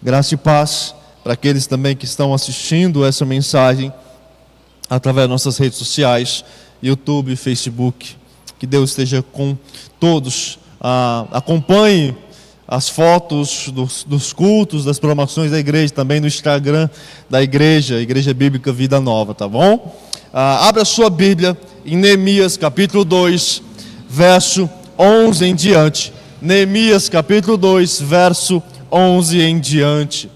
Graça e paz para aqueles também que estão assistindo essa mensagem através das nossas redes sociais, YouTube, Facebook. Que Deus esteja com todos. Acompanhe as fotos dos cultos, das programações da igreja, também no Instagram da igreja, Igreja Bíblica Vida Nova, tá bom? Abra a sua Bíblia em Neemias capítulo 2, verso 11 em diante. Neemias capítulo 2, verso 11 em diante.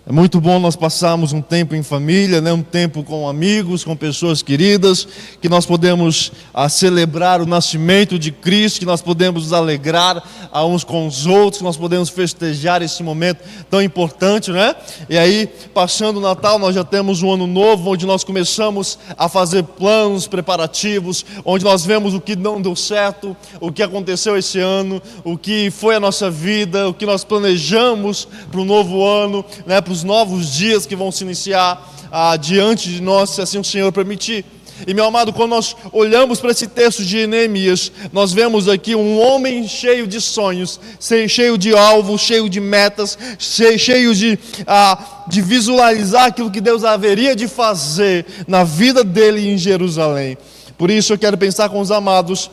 É muito bom nós passarmos um tempo em família, um tempo com amigos, com pessoas queridas, que nós podemos celebrar o nascimento de Cristo, que nós podemos nos alegrar uns com os outros, que nós podemos festejar esse momento tão importante, né? E aí, passando o Natal, nós já temos um ano novo, onde nós começamos a fazer planos preparativos, onde nós vemos o que não deu certo, o que aconteceu esse ano, o que foi a nossa vida, o que nós planejamos para o novo ano, né? Para os novos dias que vão se iniciar diante de nós, se assim o Senhor permitir. E meu amado, quando nós olhamos para esse texto de Neemias, nós vemos aqui um homem cheio de sonhos, cheio de alvos, cheio de metas, cheio de visualizar aquilo que Deus haveria de fazer na vida dele em Jerusalém. Por isso eu quero pensar com os amados,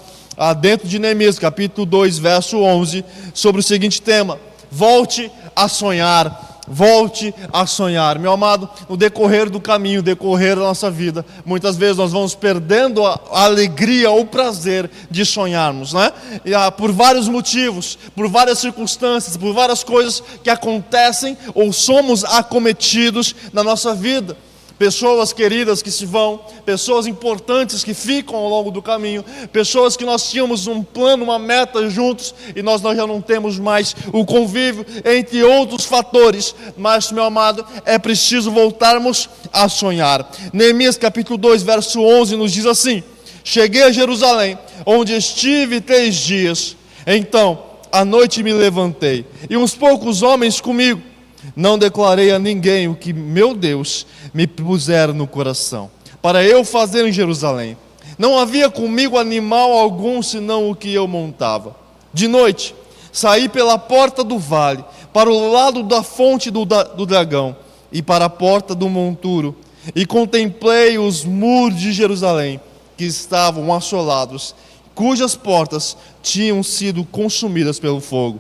dentro de Neemias capítulo 2, verso 11, sobre o seguinte tema: volte a sonhar. Volte a sonhar. Meu amado, no decorrer do caminho, no decorrer da nossa vida, muitas vezes nós vamos perdendo a alegria, o prazer de sonharmos, né? E, por vários motivos, por várias circunstâncias, por várias coisas que acontecem ou somos acometidos na nossa vida. Pessoas queridas que se vão, pessoas importantes que ficam ao longo do caminho, pessoas que nós tínhamos um plano, uma meta juntos e nós já não temos mais o convívio, entre outros fatores. Mas, meu amado, é preciso voltarmos a sonhar. Neemias capítulo 2, verso 11 nos diz assim: cheguei a Jerusalém, onde estive 3 dias. Então, à noite me levantei, e uns poucos homens comigo. Não declarei a ninguém o que meu Deus me pusera no coração, para eu fazer em Jerusalém. Não havia comigo animal algum, senão o que eu montava. De noite, saí pela porta do vale, para o lado da fonte do dragão, e para a porta do monturo, e contemplei os muros de Jerusalém, que estavam assolados, cujas portas tinham sido consumidas pelo fogo.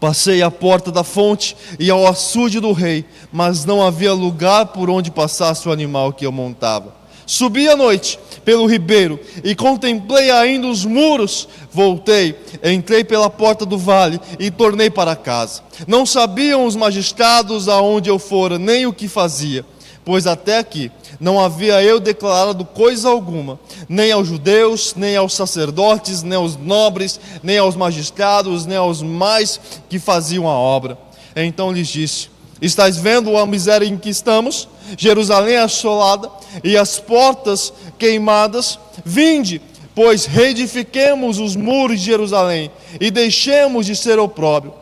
Passei à porta da fonte e ao açude do rei, mas não havia lugar por onde passasse o animal que eu montava. Subi à noite pelo ribeiro e contemplei ainda os muros. Voltei, entrei pela porta do vale e tornei para casa. Não sabiam os magistrados aonde eu fora, nem o que fazia, pois até aqui não havia eu declarado coisa alguma, nem aos judeus, nem aos sacerdotes, nem aos nobres, nem aos magistrados, nem aos mais que faziam a obra. Então lhes disse: estáis vendo a miséria em que estamos? Jerusalém assolada e as portas queimadas. Vinde, pois reedifiquemos os muros de Jerusalém e deixemos de ser opróbrio.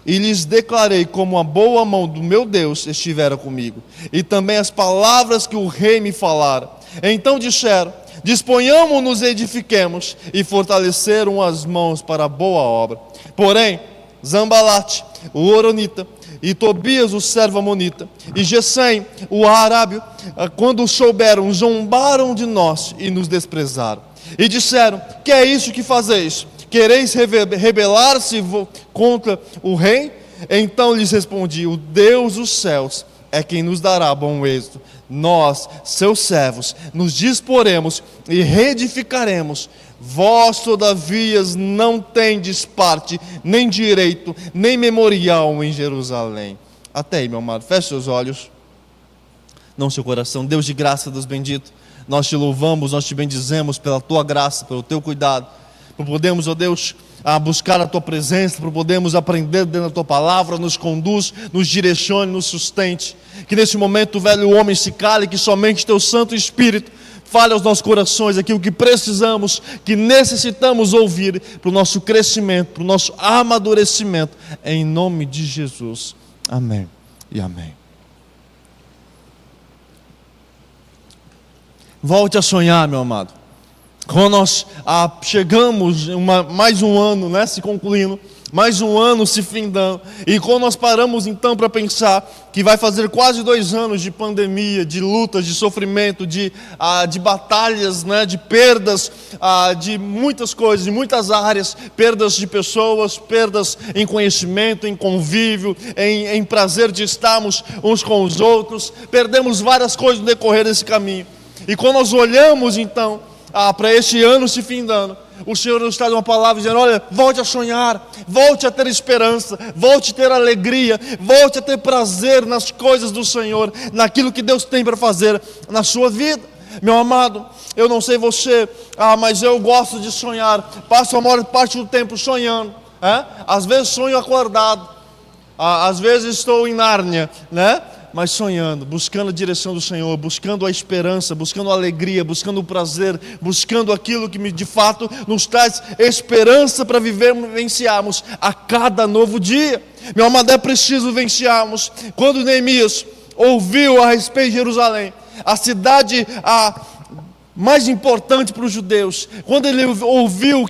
E lhes declarei como a boa mão do meu Deus estivera comigo, e também as palavras que o rei me falara. Então disseram: disponhamo-nos e edifiquemos, e fortaleceram as mãos para a boa obra. Porém, Zambalate, o horonita, e Tobias, o servo amonita, e Gesem, o arábio, quando souberam, zombaram de nós e nos desprezaram. E disseram: que é isso que fazeis? Quereis rebelar-se contra o rei? Então lhes respondi: o Deus dos céus é quem nos dará bom êxito. Nós, seus servos, nos disporemos e reedificaremos. Vós, todavia, não tendes parte, nem direito, nem memorial em Jerusalém. Até aí, meu amado, feche seus olhos, não seu coração. Deus de graça, Deus bendito, nós te louvamos, nós te bendizemos pela tua graça, pelo teu cuidado, por podermos, ó Deus, buscar a tua presença, por podermos aprender dentro da tua palavra. Nos conduz, nos direcione, nos sustente. Que nesse momento o velho homem se cale, que somente teu Santo Espírito fale aos nossos corações aquilo que precisamos, que necessitamos ouvir para o nosso crescimento, para o nosso amadurecimento, em nome de Jesus. Amém e amém. Volte a sonhar, meu amado. quando nós chegamos, mais um ano, né, se concluindo, mais um ano se findando, e quando nós paramos então para pensar que vai fazer quase 2 anos de pandemia, de lutas, de sofrimento, de batalhas, né, de perdas, de muitas coisas, de muitas áreas, perdas de pessoas, perdas em conhecimento, em convívio, em prazer de estarmos uns com os outros, perdemos várias coisas no decorrer desse caminho. E quando nós olhamos então para este ano se findando, o Senhor nos traz uma palavra dizendo: olha, volte a sonhar, volte a ter esperança, volte a ter alegria, volte a ter prazer nas coisas do Senhor, naquilo que Deus tem para fazer na sua vida. Meu amado, eu não sei você, mas eu gosto de sonhar, passo a maior parte do tempo sonhando, às vezes sonho acordado, às vezes estou em Nárnia, né? Mas sonhando, buscando a direção do Senhor, buscando a esperança, buscando a alegria, buscando o prazer, buscando aquilo que de fato nos traz esperança para vivenciarmos a cada novo dia. Meu amado, é preciso vivenciarmos. Quando Neemias ouviu a respeito de Jerusalém, a cidade mais importante para os judeus, quando ele ouviu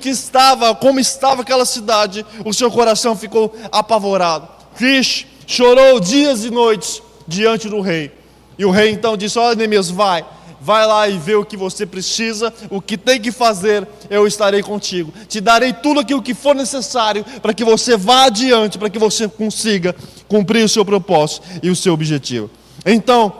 como estava aquela cidade, o seu coração ficou apavorado, triste, chorou dias e noites diante do rei. E o rei então disse: olha, Neemias, vai lá e vê o que você precisa, o que tem que fazer, eu estarei contigo, te darei tudo aquilo que for necessário para que você vá adiante, para que você consiga cumprir o seu propósito e o seu objetivo. Então,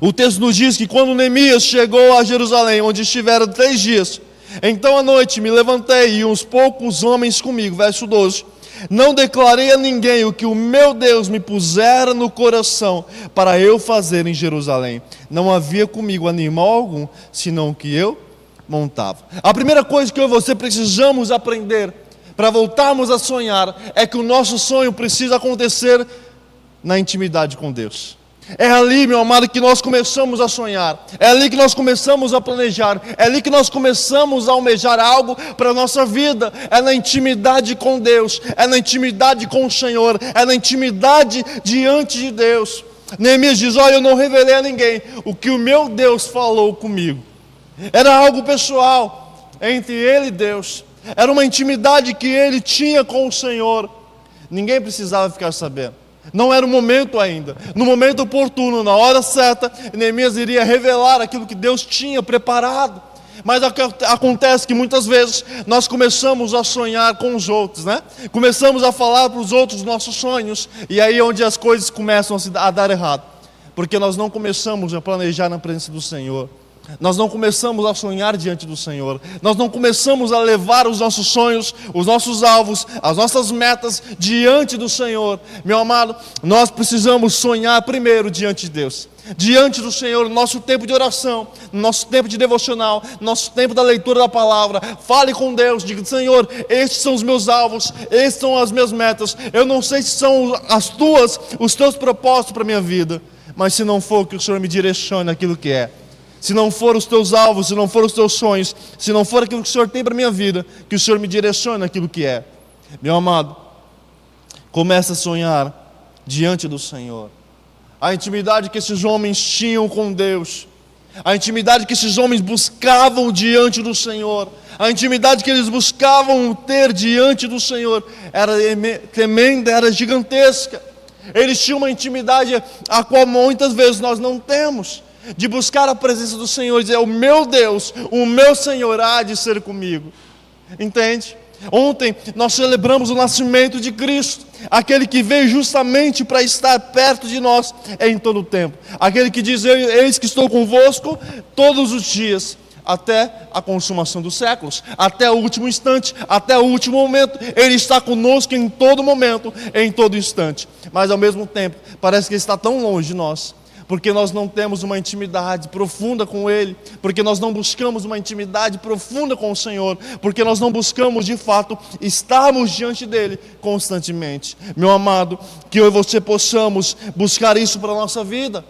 o texto nos diz que quando Neemias chegou a Jerusalém, onde estiveram 3 dias, então à noite me levantei e uns poucos homens comigo, verso 12, não declarei a ninguém o que o meu Deus me pusera no coração para eu fazer em Jerusalém. Não havia comigo animal algum, senão que eu montava. A primeira coisa que eu e você precisamos aprender para voltarmos a sonhar é que o nosso sonho precisa acontecer na intimidade com Deus. É ali, meu amado, que nós começamos a sonhar, é ali que nós começamos a planejar, é ali que nós começamos a almejar algo para a nossa vida, é na intimidade com Deus, é na intimidade com o Senhor, é na intimidade diante de Deus. Neemias diz: olha, eu não revelei a ninguém o que o meu Deus falou comigo. Era algo pessoal, entre ele e Deus, era uma intimidade que ele tinha com o Senhor, ninguém precisava ficar sabendo. Não era o momento ainda. No momento oportuno, na hora certa, Neemias iria revelar aquilo que Deus tinha preparado. Mas acontece que muitas vezes nós começamos a sonhar com os outros, né? Começamos a falar para os outros nossos sonhos, e aí é onde as coisas começam a dar errado, porque nós não começamos a planejar na presença do Senhor. Nós não começamos a sonhar diante do Senhor, nós não começamos a levar os nossos sonhos, os nossos alvos, as nossas metas diante do Senhor. Meu amado, nós precisamos sonhar primeiro diante de Deus, diante do Senhor, no nosso tempo de oração, no nosso tempo de devocional, no nosso tempo da leitura da palavra. Fale com Deus, diga: Senhor, estes são os meus alvos, estes são as minhas metas. Eu não sei se são os teus propósitos para a minha vida, mas se não for, que o Senhor me direcione aquilo que é. Se não for os teus alvos, se não for os teus sonhos, se não for aquilo que o Senhor tem para a minha vida, que o Senhor me direcione aquilo que é. Meu amado, comece a sonhar diante do Senhor. A intimidade que esses homens tinham com Deus, a intimidade que esses homens buscavam diante do Senhor, a intimidade que eles buscavam ter diante do Senhor era tremenda, era gigantesca. Eles tinham uma intimidade a qual muitas vezes nós não temos, de buscar a presença do Senhor e dizer: o meu Deus, o meu Senhor há de ser comigo. Entende? Ontem nós celebramos o nascimento de Cristo, aquele que veio justamente para estar perto de nós em todo o tempo, aquele que diz: eis que estou convosco todos os dias, até a consumação dos séculos, até o último instante, até o último momento. Ele está conosco em todo momento, em todo instante, mas ao mesmo tempo parece que Ele está tão longe de nós, porque nós não temos uma intimidade profunda com Ele, porque nós não buscamos uma intimidade profunda com o Senhor, porque nós não buscamos de fato estarmos diante dEle constantemente. Meu amado, que eu e você possamos buscar isso para a nossa vida.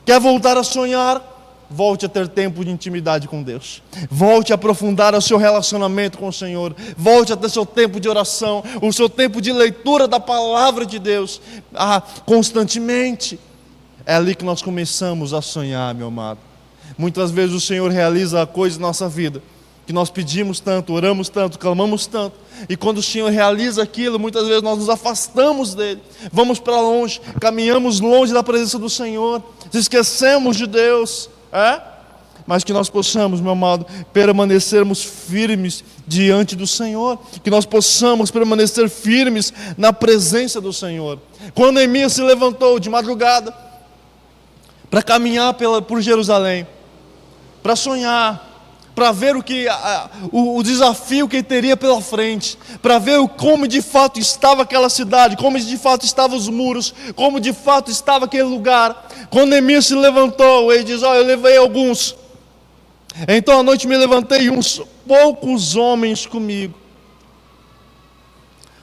Quer voltar a sonhar? Volte a ter tempo de intimidade com Deus, volte a aprofundar o seu relacionamento com o Senhor, volte a ter seu tempo de oração, o seu tempo de leitura da palavra de Deus constantemente. É ali que nós começamos a sonhar, meu amado. Muitas vezes o Senhor realiza coisas na nossa vida, que nós pedimos tanto, oramos tanto, clamamos tanto, e quando o Senhor realiza aquilo, muitas vezes nós nos afastamos dele, vamos para longe, caminhamos longe da presença do Senhor, esquecemos de Deus, mas que nós possamos, meu amado, permanecermos firmes diante do Senhor, que nós possamos permanecer firmes na presença do Senhor. Quando Neemias se levantou de madrugada para caminhar por Jerusalém, para sonhar, para ver o desafio que ele teria pela frente, para ver como de fato estava aquela cidade, como de fato estavam os muros, como de fato estava aquele lugar. Quando Neemias se levantou, ele diz: olha, eu levei alguns. Então à noite me levantei e uns poucos homens comigo.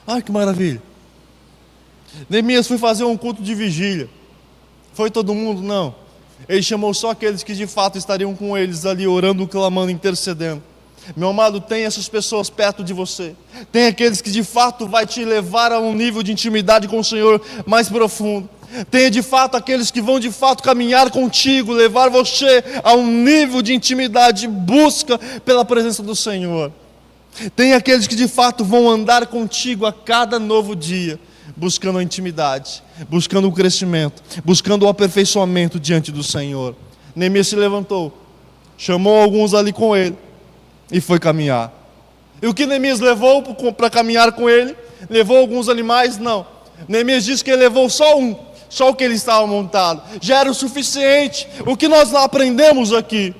Ai, que maravilha. Neemias foi fazer um culto de vigília. Foi todo mundo? Não. Ele chamou só aqueles que de fato estariam com eles ali, orando, clamando, intercedendo. Meu amado, tem essas pessoas perto de você. Tem aqueles que de fato vai te levar a um nível de intimidade com o Senhor mais profundo. Tem de fato aqueles que vão de fato caminhar contigo, levar você a um nível de intimidade, busca pela presença do Senhor. Tem aqueles que de fato vão andar contigo a cada novo dia, buscando a intimidade, buscando o crescimento, buscando o aperfeiçoamento diante do Senhor. Neemias se levantou, chamou alguns ali com ele e foi caminhar. E o que Neemias levou para caminhar com ele? Levou alguns animais? Não. Neemias disse que ele levou só um, só o que ele estava montado. Já era o suficiente. O que nós aprendemos aqui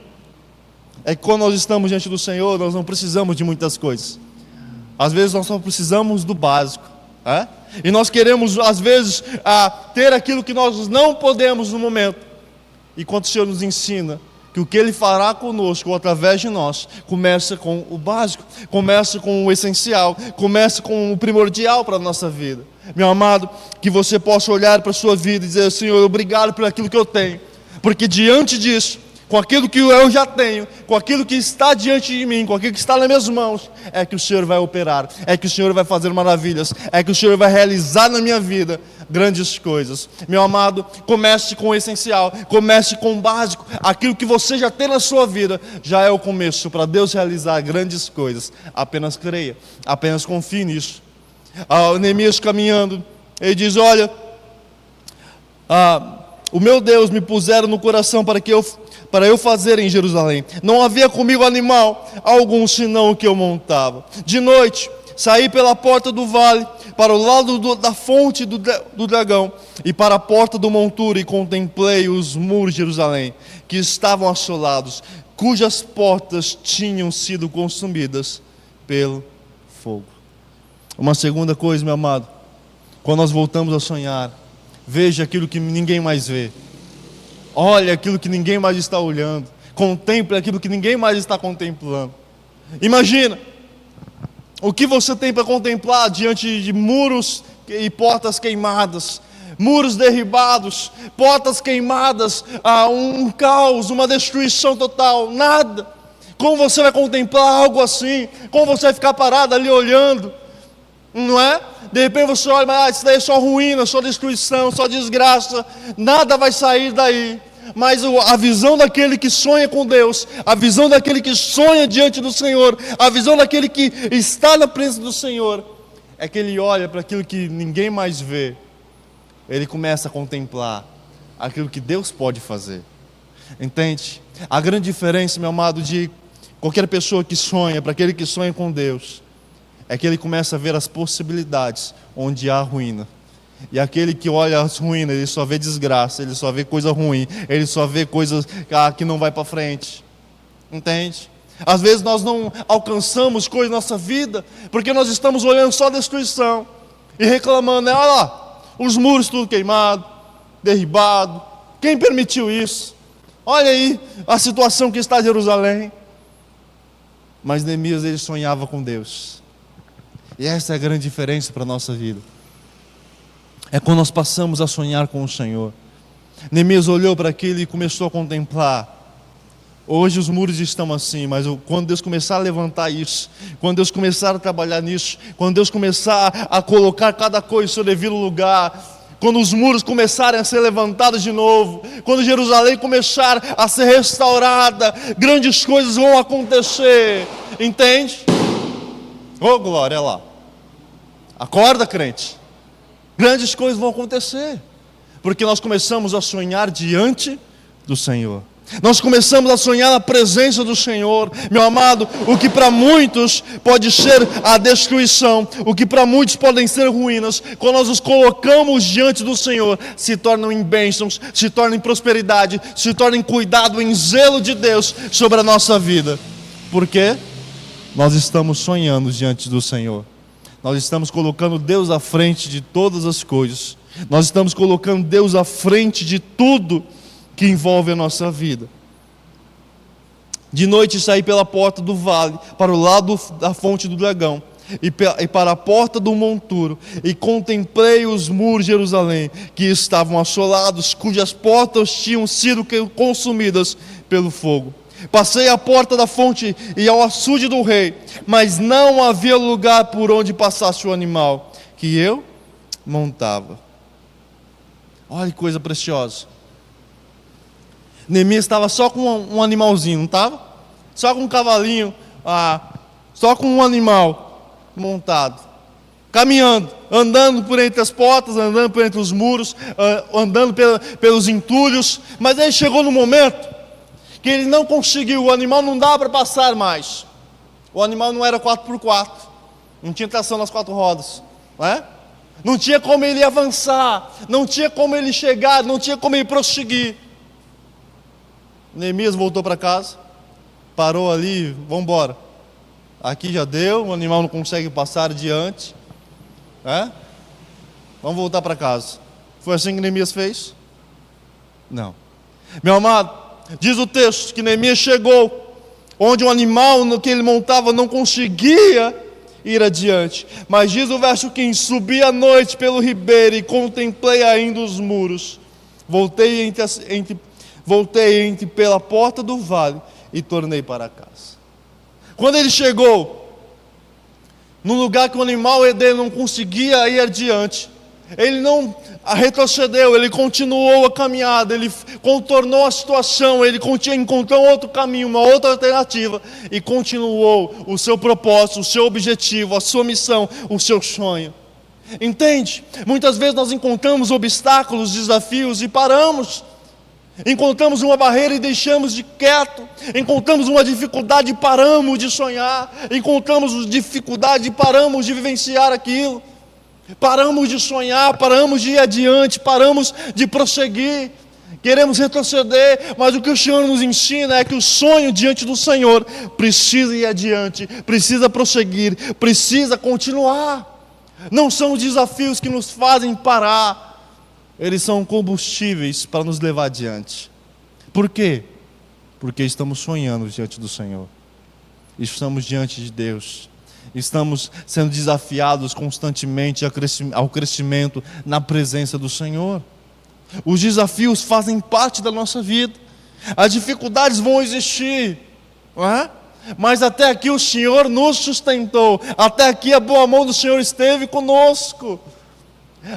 é que quando nós estamos diante do Senhor, nós não precisamos de muitas coisas. Às vezes nós só precisamos do básico. E nós queremos, às vezes, ter aquilo que nós não podemos no momento. E quando o Senhor nos ensina que o que Ele fará conosco ou através de nós, começa com o básico, começa com o essencial, começa com o primordial para a nossa vida. Meu amado, que você possa olhar para a sua vida e dizer: Senhor, obrigado por aquilo que eu tenho, porque diante disso, com aquilo que eu já tenho, com aquilo que está diante de mim, com aquilo que está nas minhas mãos, é que o Senhor vai operar, é que o Senhor vai fazer maravilhas, é que o Senhor vai realizar na minha vida grandes coisas. Meu amado, comece com o essencial, comece com o básico. Aquilo que você já tem na sua vida já é o começo para Deus realizar grandes coisas. Apenas creia, apenas confie nisso. Neemias caminhando, ele diz: olha, o meu Deus me puseram no coração para eu fazer em Jerusalém. Não havia comigo animal algum senão o que eu montava. De noite saí pela porta do vale, para o lado da fonte do dragão, e para a porta do monturo, e contemplei os muros de Jerusalém, que estavam assolados, cujas portas tinham sido consumidas pelo fogo. Uma segunda coisa, meu amado, quando nós voltamos a sonhar, veja aquilo que ninguém mais vê. Olhe aquilo que ninguém mais está olhando. Contemple aquilo que ninguém mais está contemplando. Imagina o que você tem para contemplar diante de muros e portas queimadas, muros derribados, portas queimadas, um caos, uma destruição total. Nada. Como você vai contemplar algo assim? Como você vai ficar parado ali olhando? Não é? De repente você olha, mas isso daí é só ruína, só destruição, só desgraça. Nada vai sair daí. Mas a visão daquele que sonha com Deus, a visão daquele que sonha diante do Senhor, a visão daquele que está na presença do Senhor, é que ele olha para aquilo que ninguém mais vê. Ele começa a contemplar aquilo que Deus pode fazer. Entende? A grande diferença, meu amado, de qualquer pessoa que sonha, para aquele que sonha com Deus, é que ele começa a ver as possibilidades onde há ruína. E aquele que olha as ruínas, ele só vê desgraça, ele só vê coisa ruim, ele só vê coisas que não vai para frente. Entende? Às vezes nós não alcançamos coisas na nossa vida, porque nós estamos olhando só a destruição e reclamando, olha lá, os muros tudo queimado, derribado. Quem permitiu isso? Olha aí a situação que está em Jerusalém. Mas Neemias, ele sonhava com Deus. E essa é a grande diferença para a nossa vida. É quando nós passamos a sonhar com o Senhor. Neemias olhou para aquilo e começou a contemplar. Hoje os muros estão assim, mas quando Deus começar a levantar isso, quando Deus começar a trabalhar nisso, quando Deus começar a colocar cada coisa em seu devido lugar, quando os muros começarem a ser levantados de novo, quando Jerusalém começar a ser restaurada, grandes coisas vão acontecer. entende? Oh, glória lá. Acorda, crente. Grandes coisas vão acontecer, porque nós começamos a sonhar diante do Senhor. Nós começamos a sonhar na presença do Senhor. Meu amado, o que para muitos pode ser a destruição, o que para muitos podem ser ruínas, quando nós nos colocamos diante do Senhor, se tornam em bênçãos, se tornam em prosperidade, se tornam em cuidado, em zelo de Deus sobre a nossa vida. Por quê? Nós estamos sonhando diante do Senhor. Nós estamos colocando Deus à frente de todas as coisas. Nós estamos colocando Deus à frente de tudo que envolve a nossa vida. De noite saí pela porta do vale, para o lado da fonte do dragão, e para a porta do monturo, e contemplei os muros de Jerusalém, que estavam assolados, cujas portas tinham sido consumidas pelo fogo. Passei à porta da fonte e ao açude do rei, mas não havia lugar por onde passasse o animal que eu montava. Olha que coisa preciosa. Neemias estava só com um animalzinho, não estava? Só com um cavalinho, só com um animal montado, caminhando, andando por entre as portas, andando por entre os muros, andando pelos entulhos. Mas aí chegou no momento que ele não conseguiu, o animal não dava para passar mais. O animal não era 4x4, não tinha tração nas 4 rodas, não é? Não tinha como ele avançar, não tinha como ele chegar, não tinha como ele prosseguir. Neemias voltou para casa, parou ali, vamos embora. Aqui já deu, o animal não consegue passar adiante. Vamos voltar para casa. Foi assim que Neemias fez? Não. Meu amado, diz o texto que Neemias chegou, onde o animal no que ele montava não conseguia ir adiante. Mas diz o verso 15: subi à noite pelo ribeiro e contemplei ainda os muros. Voltei pela porta do vale e tornei para casa. Quando ele chegou no lugar que o animal dele não conseguia ir adiante, ele não retrocedeu, ele continuou a caminhada, ele contornou a situação, ele encontrou outro caminho, uma outra alternativa, e continuou o seu propósito, o seu objetivo, a sua missão, o seu sonho. Entende? Muitas vezes nós encontramos obstáculos, desafios e paramos. Encontramos uma barreira e deixamos de quieto. Encontramos uma dificuldade e paramos de sonhar. Encontramos dificuldade e paramos de vivenciar aquilo. Paramos de sonhar, paramos de ir adiante, paramos de prosseguir. Queremos retroceder, mas o que o Senhor nos ensina é que o sonho diante do Senhor precisa ir adiante, precisa prosseguir, precisa continuar. Não são os desafios que nos fazem parar. Eles são combustíveis para nos levar adiante. Por quê? Porque estamos sonhando diante do Senhor. Estamos diante de Deus. Estamos sendo desafiados constantemente ao crescimento na presença do Senhor. Os desafios fazem parte da nossa vida. As dificuldades vão existir, não é? Mas até aqui o Senhor nos sustentou. Até aqui a boa mão do Senhor esteve conosco.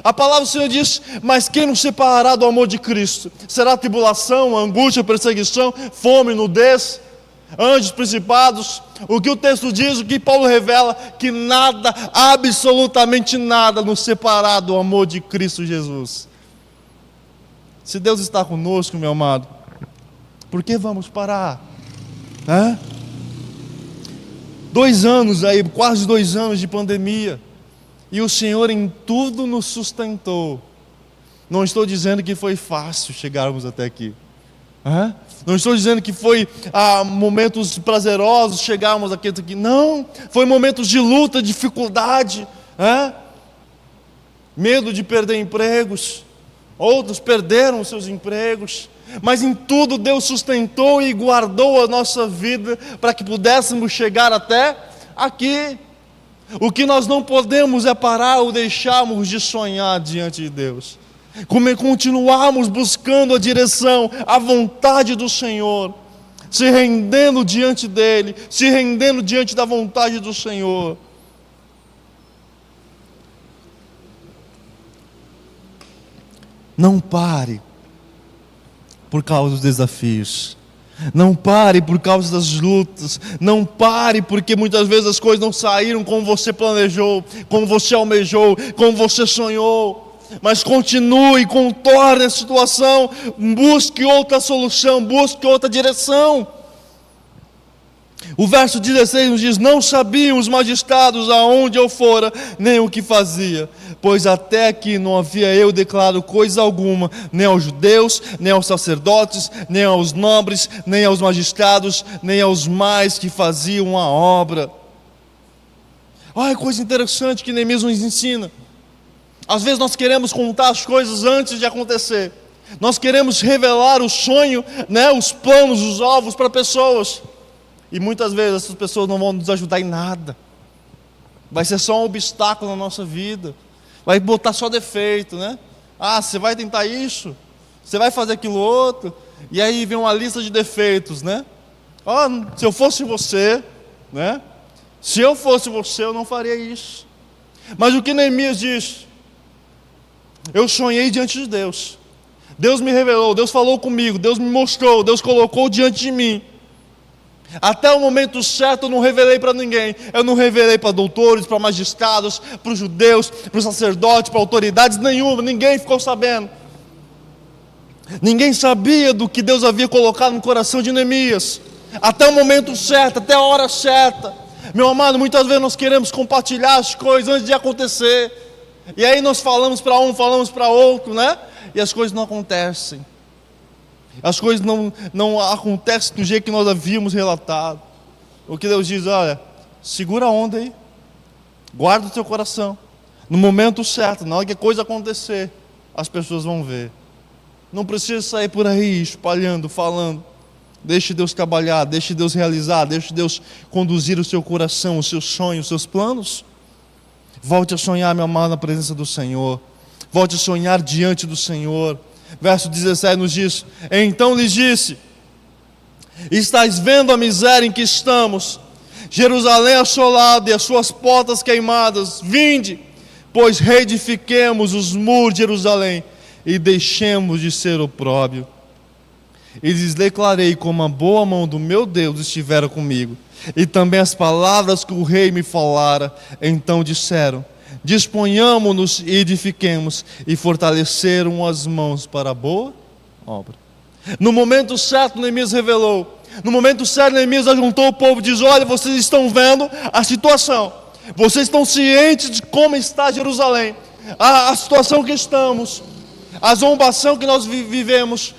A palavra do Senhor diz: mas quem nos separará do amor de Cristo? Será tribulação, angústia, perseguição, fome, nudez, anjos, principados? O que o texto diz, o que Paulo revela, que nada, absolutamente nada, nos separará do amor de Cristo Jesus. Se Deus está conosco, meu amado, por que vamos parar? 2 anos aí, quase 2 anos de pandemia, e o Senhor em tudo nos sustentou. Não estou dizendo que foi fácil chegarmos até aqui. Não estou dizendo que foi momentos prazerosos chegarmos aqui. Não, foi momentos de luta, dificuldade, medo de perder empregos. Outros perderam seus empregos. Mas em tudo Deus sustentou e guardou a nossa vida para que pudéssemos chegar até aqui. O que nós não podemos é parar ou deixarmos de sonhar diante de Deus. Como continuarmos buscando a direção, a vontade do Senhor, se rendendo diante dEle, se rendendo diante da vontade do Senhor. Não pare por causa dos desafios. Não pare por causa das lutas. Não pare porque muitas vezes as coisas não saíram como você planejou, como você almejou, como você sonhou. Mas continue, contorne a situação, busque outra solução, busque outra direção. O verso 16 nos diz: não sabiam os magistrados aonde eu fora, nem o que fazia, pois até aqui não havia eu declarado coisa alguma, nem aos judeus, nem aos sacerdotes, nem aos nobres, nem aos magistrados, nem aos mais que faziam a obra. Olha que coisa interessante que Neemias nos ensina. Às vezes nós queremos contar as coisas antes de acontecer. Nós queremos revelar o sonho, os planos, os alvos para pessoas. E muitas vezes essas pessoas não vão nos ajudar em nada. Vai ser só um obstáculo na nossa vida. Vai botar só defeito, você vai tentar isso, você vai fazer aquilo outro. E aí vem uma lista de defeitos, se eu fosse você, se eu fosse você, eu não faria isso. Mas o que Neemias diz? Eu sonhei diante de Deus. Deus me revelou, Deus falou comigo, Deus me mostrou, Deus colocou diante de mim. Até o momento certo eu não revelei para ninguém. Eu não revelei para doutores, para magistrados, para os judeus, para os sacerdotes, para autoridades nenhuma. Ninguém ficou sabendo. Ninguém sabia do que Deus havia colocado no coração de Neemias. Até o momento certo, até a hora certa. Meu amado, muitas vezes nós queremos compartilhar as coisas antes de acontecer. E aí nós falamos para um, falamos para outro, E as coisas não acontecem. As coisas não acontecem do jeito que nós havíamos relatado. O que Deus diz: olha, segura a onda aí, guarda o teu coração. No momento certo, na hora que a coisa acontecer, as pessoas vão ver. Não precisa sair por aí espalhando, falando. Deixe Deus trabalhar, deixe Deus realizar, deixe Deus conduzir o seu coração, os seus sonhos, os seus planos. Volte a sonhar, meu amado, na presença do Senhor. Volte a sonhar diante do Senhor. Verso 17 nos diz: então lhes disse: estais vendo a miséria em que estamos, Jerusalém assolada e as suas portas queimadas. Vinde, pois reedifiquemos os muros de Jerusalém e deixemos de ser opróbrio. E lhes declarei como a boa mão do meu Deus estivera comigo, e também as palavras que o rei me falara. Então disseram: disponhamo-nos e edifiquemos, e fortaleceram as mãos para a boa obra. No momento certo, Neemias revelou. No momento certo, Neemias ajuntou o povo e diz: olha, vocês estão vendo a situação, vocês estão cientes de como está Jerusalém, a situação que estamos, a zombação que nós vivemos,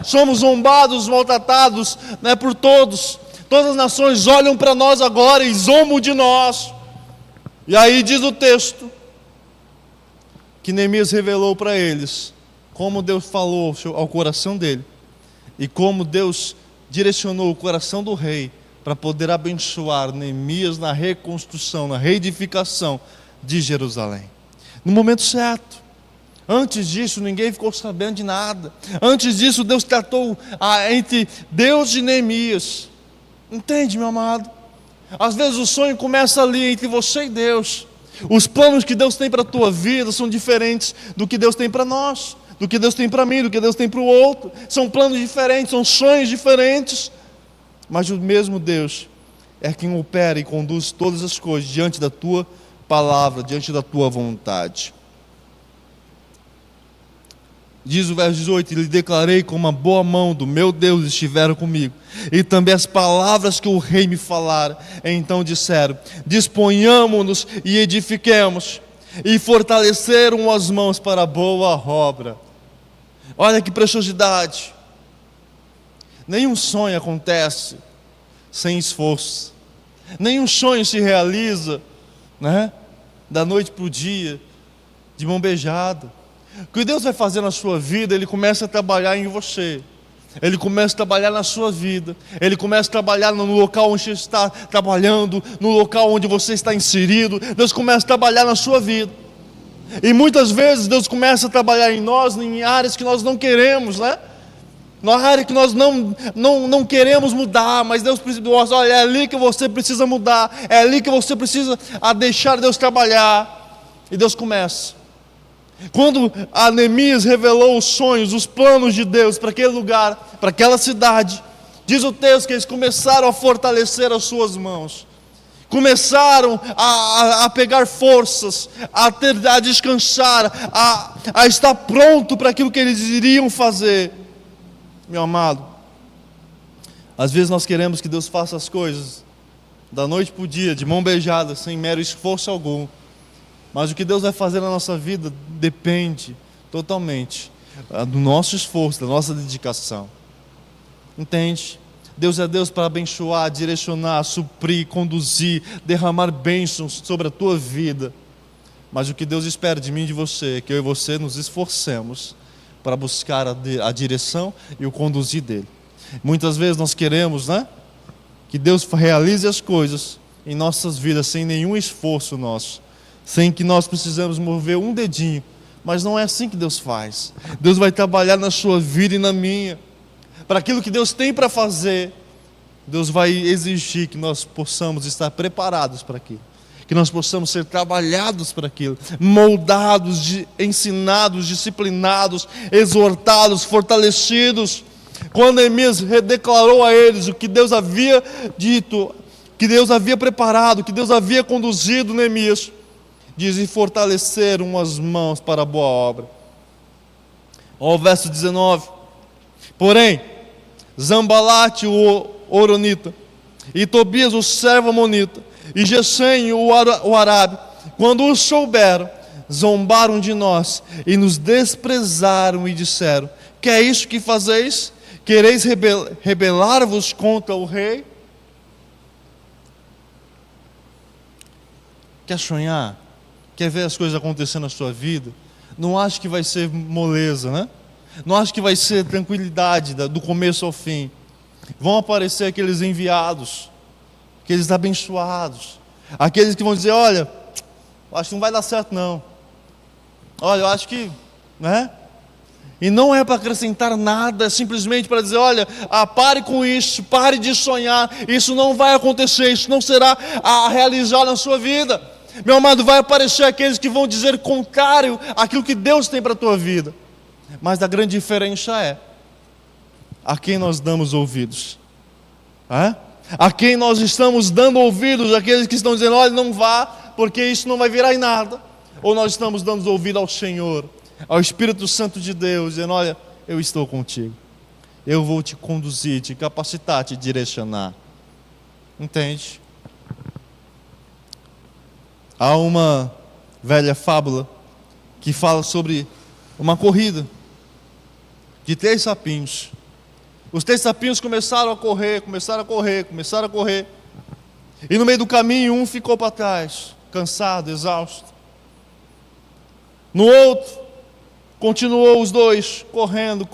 somos zombados, maltratados, por todos. Todas as nações olham para nós agora e zombam de nós. E aí diz o texto que Neemias revelou para eles como Deus falou ao coração dele e como Deus direcionou o coração do rei para poder abençoar Neemias na reconstrução, na reedificação de Jerusalém. No momento certo. Antes disso ninguém ficou sabendo de nada. Antes disso Deus tratou entre Deus e Neemias. Entende, meu amado? Às vezes o sonho começa ali entre você e Deus. Os planos que Deus tem para a tua vida são diferentes do que Deus tem para nós, do que Deus tem para mim, do que Deus tem para o outro. São planos diferentes, são sonhos diferentes. Mas o mesmo Deus é quem opera e conduz todas as coisas diante da tua palavra, diante da tua vontade. Diz o verso 18: e lhe declarei como a boa mão do meu Deus estiveram comigo, e também as palavras que o rei me falara. Então disseram: disponhamo-nos e edifiquemos, e fortaleceram as mãos para a boa obra. Olha que preciosidade. Nenhum sonho acontece sem esforço. Nenhum sonho se realiza, da noite para o dia, de mão beijada. O que Deus vai fazer na sua vida, Ele começa a trabalhar em você. Ele começa a trabalhar na sua vida. Ele começa a trabalhar no local onde você está trabalhando, no local onde você está inserido. Deus começa a trabalhar na sua vida. E muitas vezes Deus começa a trabalhar em nós, em áreas que nós não queremos, na área que nós não queremos mudar, mas Deus mostra: olha, é ali que você precisa mudar, é ali que você precisa deixar Deus trabalhar. E Deus começa. Quando Neemias revelou os sonhos, os planos de Deus para aquele lugar, para aquela cidade, Diz o texto que eles começaram a fortalecer as suas mãos, começaram a pegar forças, a descansar, a estar pronto para aquilo que eles iriam fazer. Meu amado, às vezes nós queremos que Deus faça as coisas da noite para o dia, de mão beijada, sem mero esforço algum. Mas o que Deus vai fazer na nossa vida depende totalmente do nosso esforço, da nossa dedicação. Entende? Deus é Deus para abençoar, direcionar, suprir, conduzir, derramar bênçãos sobre a tua vida. Mas o que Deus espera de mim e de você é que eu e você nos esforcemos para buscar a direção e o conduzir dele. Muitas vezes nós queremos, que Deus realize as coisas em nossas vidas sem nenhum esforço nosso, sem que nós precisamos mover um dedinho. Mas não é assim que Deus faz. Deus vai trabalhar na sua vida e na minha. Para aquilo que Deus tem para fazer, Deus vai exigir que nós possamos estar preparados para aquilo, que nós possamos ser trabalhados para aquilo, moldados, ensinados, disciplinados, exortados, fortalecidos. Quando Neemias declarou a eles o que Deus havia dito, que Deus havia preparado, que Deus havia conduzido Neemias, diz: e fortaleceram as mãos para a boa obra. Ó, o verso 19: porém, Zambalate, o Horonita, e Tobias, o servo amonita, e Gesem, o arábio, quando os souberam, zombaram de nós e nos desprezaram e disseram: que é isso que fazeis? Quereis rebelar-vos contra o rei? Quer sonhar? Quer ver as coisas acontecendo na sua vida? Não acho que vai ser moleza, Não acho que vai ser tranquilidade do começo ao fim. Vão aparecer aqueles enviados, aqueles abençoados, aqueles que vão dizer: olha, acho que não vai dar certo não. Olha, eu acho que, E não é para acrescentar nada, é simplesmente para dizer: olha, pare com isso, pare de sonhar, isso não vai acontecer, isso não será a realizar na sua vida. Meu amado, vai aparecer aqueles que vão dizer contrário àquilo que Deus tem para a tua vida. Mas a grande diferença é a quem nós damos ouvidos. A quem nós estamos dando ouvidos, aqueles que estão dizendo: olha, não vá, porque isso não vai virar em nada. Ou nós estamos dando ouvido ao Senhor, ao Espírito Santo de Deus, dizendo: olha, eu estou contigo, eu vou te conduzir, te capacitar, te direcionar. Entende? Há uma velha fábula que fala sobre uma corrida de 3 sapinhos. Os 3 sapinhos começaram a correr. E no meio do caminho, um ficou para trás, cansado, exausto. No outro, continuou os 2, correndo.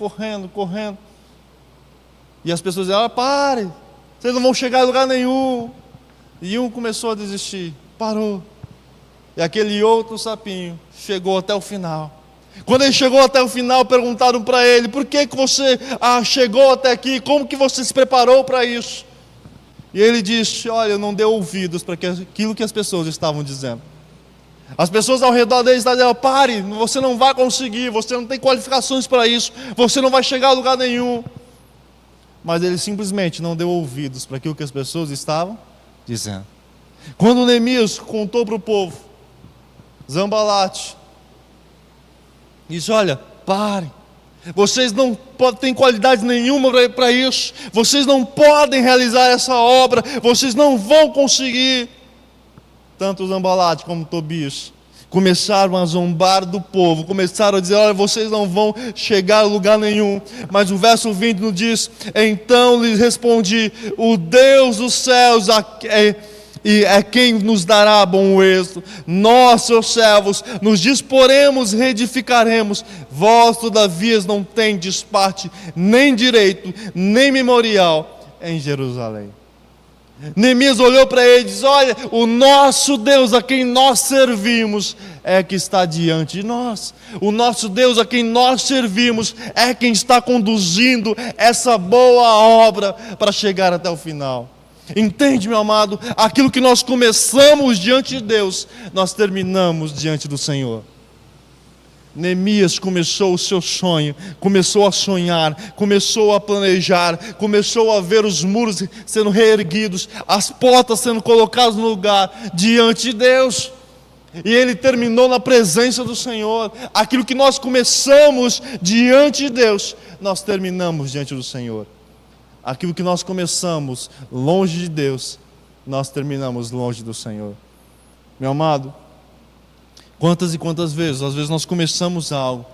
E as pessoas diziam: pare, vocês não vão chegar a lugar nenhum. E um começou a desistir, parou. E aquele outro sapinho chegou até o final. Quando ele chegou até o final, perguntaram para ele: por que você chegou até aqui? Como que você se preparou para isso? E ele disse: olha, eu não dei ouvidos para aquilo que as pessoas estavam dizendo. As pessoas ao redor dele estavam dizendo: pare, você não vai conseguir, você não tem qualificações para isso, você não vai chegar a lugar nenhum. Mas ele simplesmente não deu ouvidos para aquilo que as pessoas estavam dizendo. Quando Neemias contou para o povo, Zambalate disse: olha, parem, vocês não têm qualidade nenhuma para isso, vocês não podem realizar essa obra, vocês não vão conseguir. Tanto Zambalate como Tobias começaram a zombar do povo, começaram a dizer: olha, vocês não vão chegar a lugar nenhum. Mas o verso 20 nos diz: então lhes respondi: o Deus dos céus é quem nos dará bom êxito. Nós, seus servos, nos disporemos, reedificaremos. Vós, todavia, não tendes parte, nem direito, nem memorial em Jerusalém. Neemias olhou para ele e disse: olha, o nosso Deus a quem nós servimos é que está diante de nós. O nosso Deus a quem nós servimos é quem está conduzindo essa boa obra para chegar até o final. Entende, meu amado? Aquilo que nós começamos diante de Deus, nós terminamos diante do Senhor. Neemias começou o seu sonho, começou a sonhar, começou a planejar, começou a ver os muros sendo reerguidos, as portas sendo colocadas no lugar, diante de Deus. E ele terminou na presença do Senhor. Aquilo que nós começamos diante de Deus, nós terminamos diante do Senhor. Aquilo que nós começamos longe de Deus, nós terminamos longe do Senhor. Meu amado, quantas e quantas vezes, às vezes nós começamos algo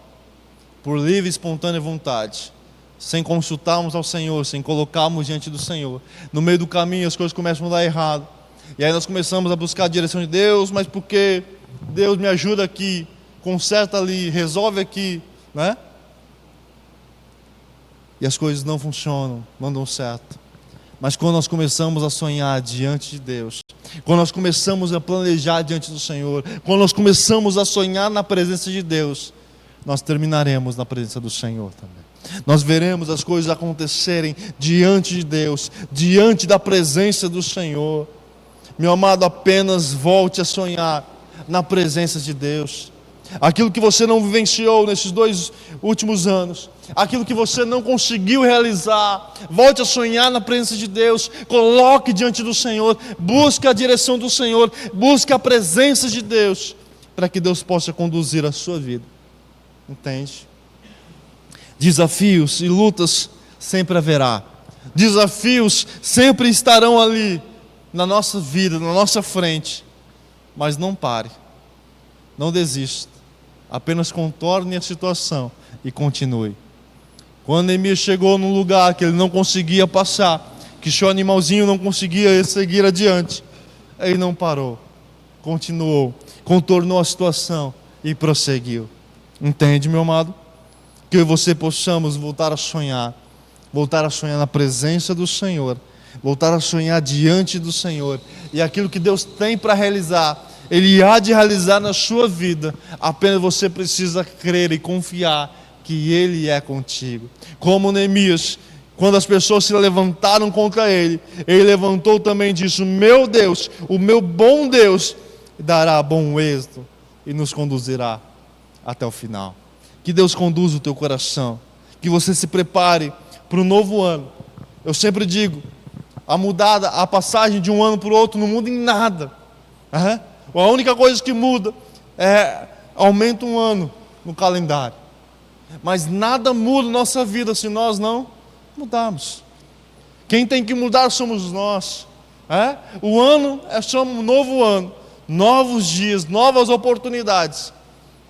por livre e espontânea vontade, sem consultarmos ao Senhor, sem colocarmos diante do Senhor. No meio do caminho as coisas começam a dar errado. E aí nós começamos a buscar a direção de Deus, mas porque Deus me ajuda aqui, conserta ali, resolve aqui, né? E as coisas não funcionam, não dão certo. Mas quando nós começamos a sonhar diante de Deus, quando nós começamos a planejar diante do Senhor, quando nós começamos a sonhar na presença de Deus, nós terminaremos na presença do Senhor também. Nós veremos as coisas acontecerem diante de Deus, diante da presença do Senhor. Meu amado, apenas volte a sonhar na presença de Deus. Aquilo que você não vivenciou nesses 2 últimos anos, aquilo que você não conseguiu realizar, volte a sonhar na presença de Deus. Coloque diante do Senhor, busque a direção do Senhor, busque a presença de Deus, para que Deus possa conduzir a sua vida. Entende? Desafios e lutas sempre haverá. Desafios sempre estarão ali na nossa vida, na nossa frente. Mas não pare, não desista. Apenas contorne a situação e continue. Quando Neemias chegou num lugar que ele não conseguia passar, que seu animalzinho não conseguia seguir adiante, ele não parou, continuou, contornou a situação e prosseguiu. Entende, meu amado? Que eu e você possamos voltar a sonhar na presença do Senhor, voltar a sonhar diante do Senhor, e aquilo que Deus tem para realizar, Ele há de realizar na sua vida. Apenas você precisa crer e confiar que Ele é contigo. Como Neemias, quando as pessoas se levantaram contra ele, ele levantou também e disse: meu Deus, o meu bom Deus dará bom êxito e nos conduzirá até o final. Que Deus conduza o teu coração, que você se prepare para o novo ano. Eu sempre digo, a passagem de um ano para o outro não muda em nada. A única coisa que muda é aumenta um ano no calendário. Mas nada muda na nossa vida se nós não mudarmos. Quem tem que mudar somos nós. O ano é só um novo ano, novos dias, novas oportunidades.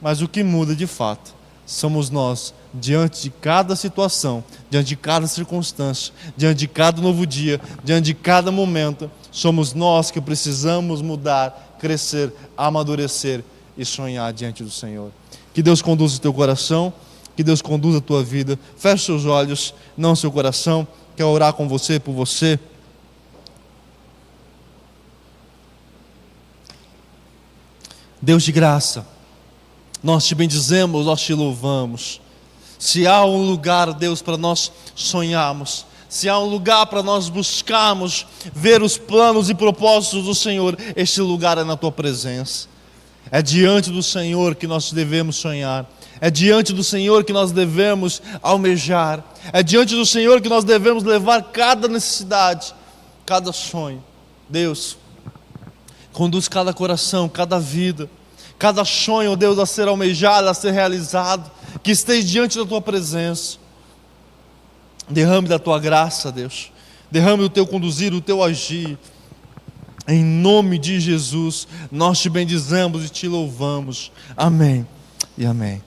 Mas o que muda de fato somos nós, diante de cada situação, diante de cada circunstância, diante de cada novo dia, diante de cada momento. Somos nós que precisamos mudar, crescer, amadurecer e sonhar diante do Senhor. Que Deus conduza o teu coração, que Deus conduza a tua vida. Feche seus olhos, não seu coração. Quero orar com você, por você. Deus de graça, nós te bendizemos, nós te louvamos. Se há um lugar, Deus, para nós sonharmos, se há um lugar para nós buscarmos ver os planos e propósitos do Senhor, este lugar é na tua presença. É diante do Senhor que nós devemos sonhar. É diante do Senhor que nós devemos almejar. É diante do Senhor que nós devemos levar cada necessidade, cada sonho. Deus, conduz cada coração, cada vida, cada sonho, Deus, a ser almejado, a ser realizado, que esteja diante da tua presença. Derrame da tua graça, Deus. Derrame o teu conduzir, o teu agir. Em nome de Jesus, nós te bendizemos e te louvamos. Amém e amém.